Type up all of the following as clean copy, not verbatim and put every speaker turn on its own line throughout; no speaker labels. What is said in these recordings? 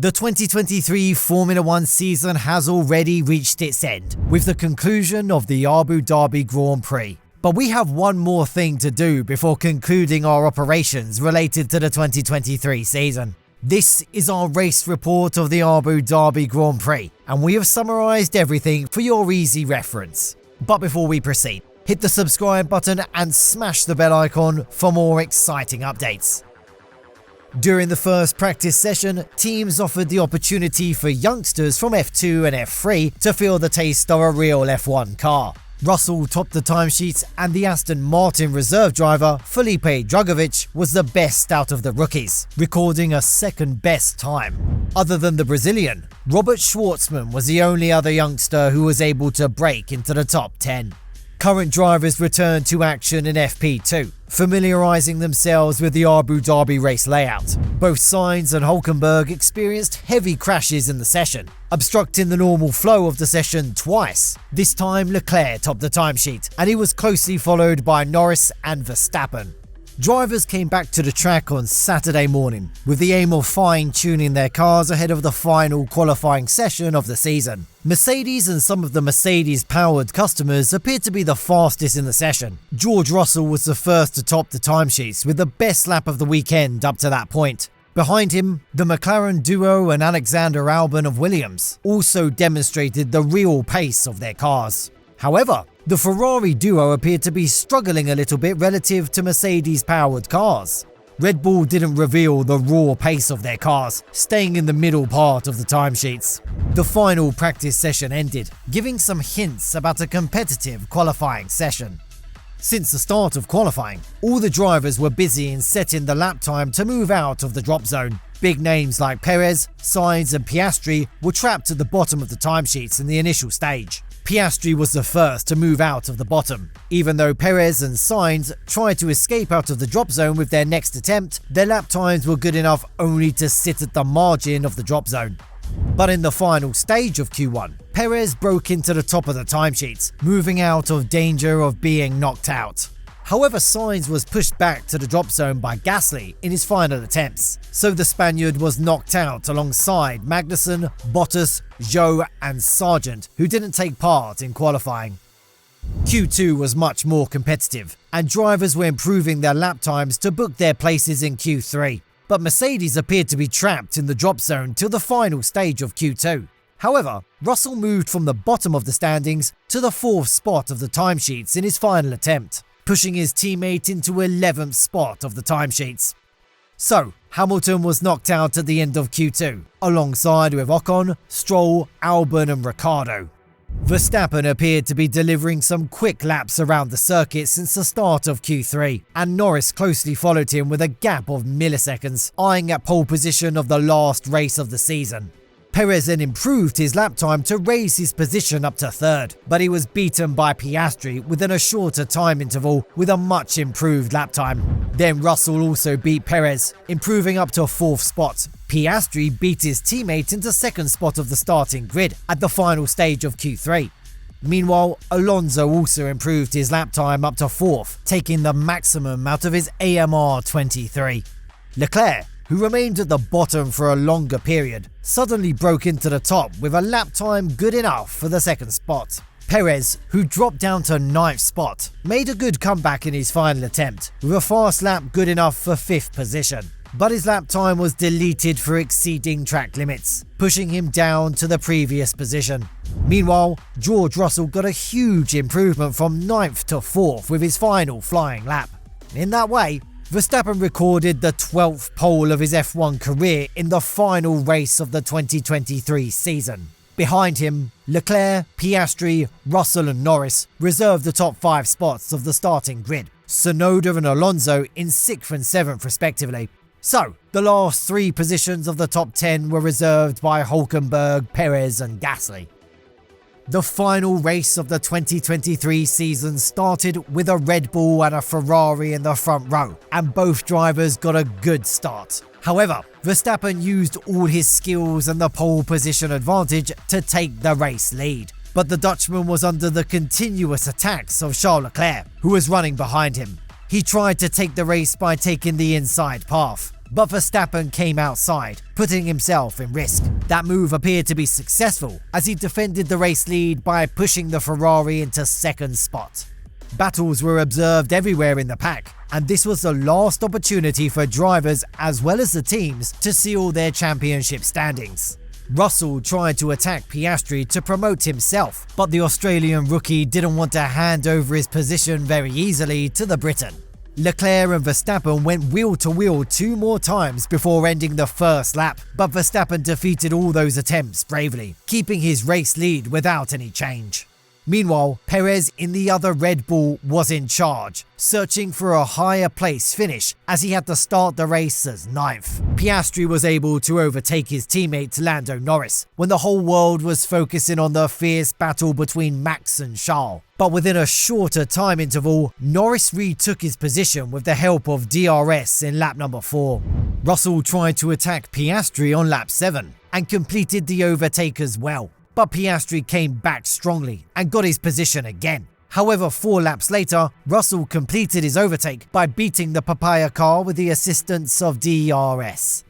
The 2023 Formula One season has already reached its end, with the conclusion of the Abu Dhabi Grand Prix. But we have one more thing to do before concluding our operations related to the 2023 season. This is our race report of the Abu Dhabi Grand Prix, and we have summarised everything for your easy reference. But before we proceed, hit the subscribe button and smash the bell icon for more exciting updates. During the first practice session, teams offered the opportunity for youngsters from F2 and F3 to feel the taste of a real F1 car. Russell topped the timesheets, and the Aston Martin reserve driver Felipe Drugovich was the best out of the rookies, recording a second best time. Other than the Brazilian, Robert Schwartzman was the only other youngster who was able to break into the top 10. Current drivers returned to action in FP2, familiarising themselves with the Abu Dhabi race layout. Both Sainz and Hülkenberg experienced heavy crashes in the session, obstructing the normal flow of the session twice. This time Leclerc topped the timesheet, and he was closely followed by Norris and Verstappen. Drivers came back to the track on Saturday morning with the aim of fine-tuning their cars ahead of the final qualifying session of the season. Mercedes and some of the Mercedes-powered customers appeared to be the fastest in the session. George Russell was the first to top the timesheets with the best lap of the weekend up to that point. Behind him, the McLaren duo and Alexander Albon of Williams also demonstrated the real pace of their cars. However, the Ferrari duo appeared to be struggling a little bit relative to Mercedes-powered cars. Red Bull didn't reveal the raw pace of their cars, staying in the middle part of the timesheets. The final practice session ended, giving some hints about a competitive qualifying session. Since the start of qualifying, all the drivers were busy in setting the lap time to move out of the drop zone. Big names like Perez, Sainz and Piastri were trapped at the bottom of the timesheets in the initial stage. Piastri was the first to move out of the bottom. Even though Perez and Sainz tried to escape out of the drop zone with their next attempt, their lap times were good enough only to sit at the margin of the drop zone. But in the final stage of Q1, Perez broke into the top of the timesheets, moving out of danger of being knocked out. However, Sainz was pushed back to the drop zone by Gasly in his final attempts, so the Spaniard was knocked out alongside Magnussen, Bottas, Zhou and Sargent, who didn't take part in qualifying. Q2 was much more competitive, and drivers were improving their lap times to book their places in Q3, but Mercedes appeared to be trapped in the drop zone till the final stage of Q2. However, Russell moved from the bottom of the standings to the 4th spot of the timesheets in his final attempt, pushing his teammate into 11th spot of the timesheets. So, Hamilton was knocked out at the end of Q2, alongside with Ocon, Stroll, Albon and Ricciardo. Verstappen appeared to be delivering some quick laps around the circuit since the start of Q3, and Norris closely followed him with a gap of milliseconds, eyeing at pole position of the last race of the season. Perez then improved his lap time to raise his position up to 3rd, but he was beaten by Piastri within a shorter time interval with a much improved lap time. Then Russell also beat Perez, improving up to 4th spot. Piastri beat his teammate into 2nd spot of the starting grid at the final stage of Q3. Meanwhile, Alonso also improved his lap time up to 4th, taking the maximum out of his AMR 23. Leclerc, who remained at the bottom for a longer period, suddenly broke into the top with a lap time good enough for the 2nd spot. Perez, who dropped down to 9th spot, made a good comeback in his final attempt, with a fast lap good enough for 5th position. But his lap time was deleted for exceeding track limits, pushing him down to the previous position. Meanwhile, George Russell got a huge improvement from 9th to 4th with his final flying lap. In that way, Verstappen recorded the 12th pole of his F1 career in the final race of the 2023 season. Behind him, Leclerc, Piastri, Russell and Norris reserved the top 5 spots of the starting grid, Tsunoda and Alonso in 6th and 7th respectively. So, the last 3 positions of the top 10 were reserved by Hülkenberg, Perez and Gasly. The final race of the 2023 season started with a Red Bull and a Ferrari in the front row, and both drivers got a good start. However, Verstappen used all his skills and the pole position advantage to take the race lead. But the Dutchman was under the continuous attacks of Charles Leclerc, who was running behind him. He tried to take the race by taking the inside path, but Verstappen came outside, putting himself in risk. That move appeared to be successful as he defended the race lead by pushing the Ferrari into second spot. Battles were observed everywhere in the pack, and this was the last opportunity for drivers as well as the teams to seal their championship standings. Russell tried to attack Piastri to promote himself, but the Australian rookie didn't want to hand over his position very easily to the Briton. Leclerc and Verstappen went wheel to wheel 2 more times before ending the first lap, but Verstappen defeated all those attempts bravely, keeping his race lead without any change. Meanwhile, Perez in the other Red Bull was in charge, searching for a higher place finish as he had to start the race as 9th. Piastri was able to overtake his teammate Lando Norris when the whole world was focusing on the fierce battle between Max and Charles. But within a shorter time interval, Norris retook his position with the help of DRS in lap number 4. Russell tried to attack Piastri on lap 7 and completed the overtake as well. But Piastri came back strongly and got his position again. However, 4 laps later, Russell completed his overtake by beating the papaya car with the assistance of DRS.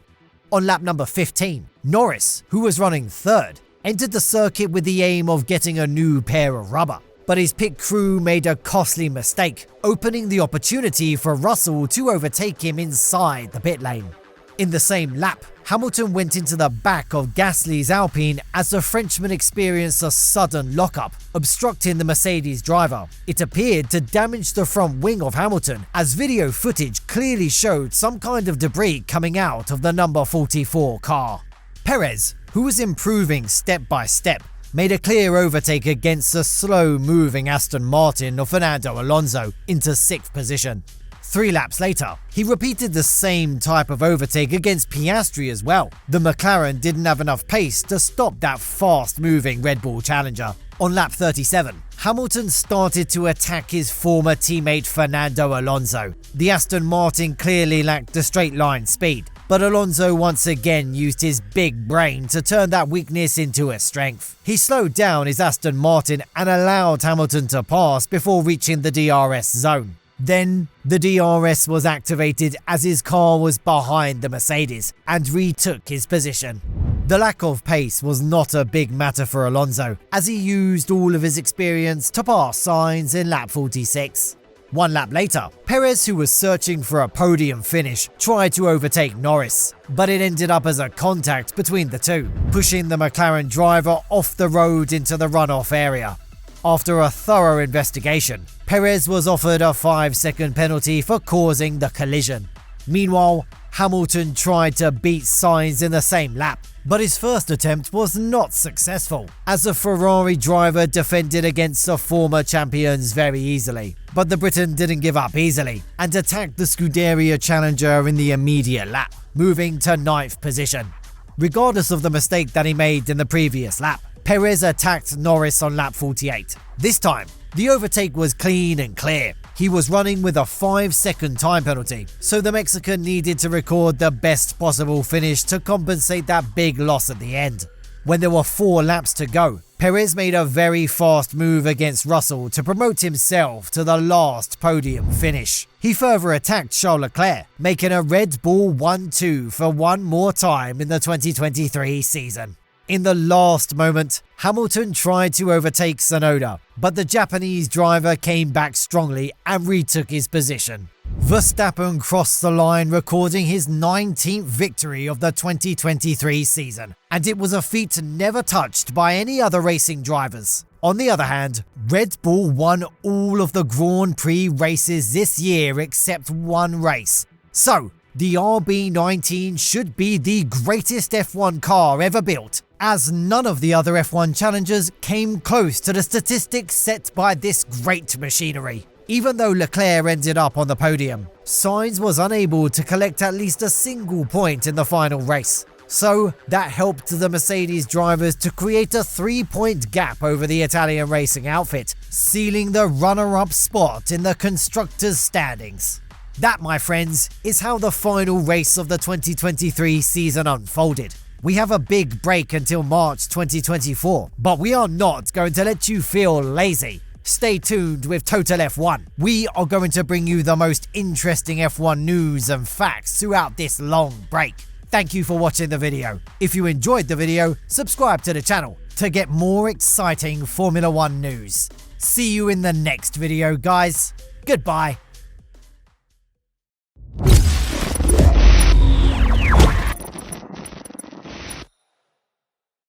On lap number 15, Norris, who was running 3rd, entered the circuit with the aim of getting a new pair of rubber. But his pit crew made a costly mistake, opening the opportunity for Russell to overtake him inside the pit lane. In the same lap, Hamilton went into the back of Gasly's Alpine as the Frenchman experienced a sudden lockup, obstructing the Mercedes driver. It appeared to damage the front wing of Hamilton, as video footage clearly showed some kind of debris coming out of the number 44 car. Perez, who was improving step by step, made a clear overtake against the slow-moving Aston Martin of Fernando Alonso into 6th position. 3 laps later, he repeated the same type of overtake against Piastri as well. The McLaren didn't have enough pace to stop that fast-moving Red Bull challenger. On lap 37, Hamilton started to attack his former teammate Fernando Alonso. The Aston Martin clearly lacked the straight-line speed, but Alonso once again used his big brain to turn that weakness into a strength. He slowed down his Aston Martin and allowed Hamilton to pass before reaching the DRS zone. Then, the DRS was activated as his car was behind the Mercedes and retook his position. The lack of pace was not a big matter for Alonso, as he used all of his experience to pass Sainz in lap 46. 1 lap later, Perez, who was searching for a podium finish, tried to overtake Norris, but it ended up as a contact between the two, pushing the McLaren driver off the road into the runoff area. After a thorough investigation, Perez was offered a 5-second penalty for causing the collision. Meanwhile, Hamilton tried to beat Sainz in the same lap, but his first attempt was not successful, as the Ferrari driver defended against the former champions very easily. But the Briton didn't give up easily, and attacked the Scuderia challenger in the immediate lap, moving to 9th position. Regardless of the mistake that he made in the previous lap, Perez attacked Norris on lap 48. This time, the overtake was clean and clear. He was running with a 5-second time penalty, so the Mexican needed to record the best possible finish to compensate that big loss at the end. When there were 4 laps to go, Perez made a very fast move against Russell to promote himself to the last podium finish. He further attacked Charles Leclerc, making a Red Bull 1-2 for one more time in the 2023 season. In the last moment, Hamilton tried to overtake Tsunoda, but the Japanese driver came back strongly and retook his position. Verstappen crossed the line, recording his 19th victory of the 2023 season, and it was a feat never touched by any other racing drivers. On the other hand, Red Bull won all of the Grand Prix races this year except one race. So, the RB19 should be the greatest F1 car ever built, as none of the other F1 challengers came close to the statistics set by this great machinery. Even though Leclerc ended up on the podium, Sainz was unable to collect at least a single point in the final race. So, that helped the Mercedes drivers to create a 3-point gap over the Italian racing outfit, sealing the runner-up spot in the constructors' standings. That, my friends, is how the final race of the 2023 season unfolded. We have a big break until March 2024, but we are not going to let you feel lazy. Stay tuned with Total F1. We are going to bring you the most interesting F1 news and facts throughout this long break. Thank you for watching the video. If you enjoyed the video, subscribe to the channel to get more exciting Formula 1 news. See you in the next video, guys. Goodbye.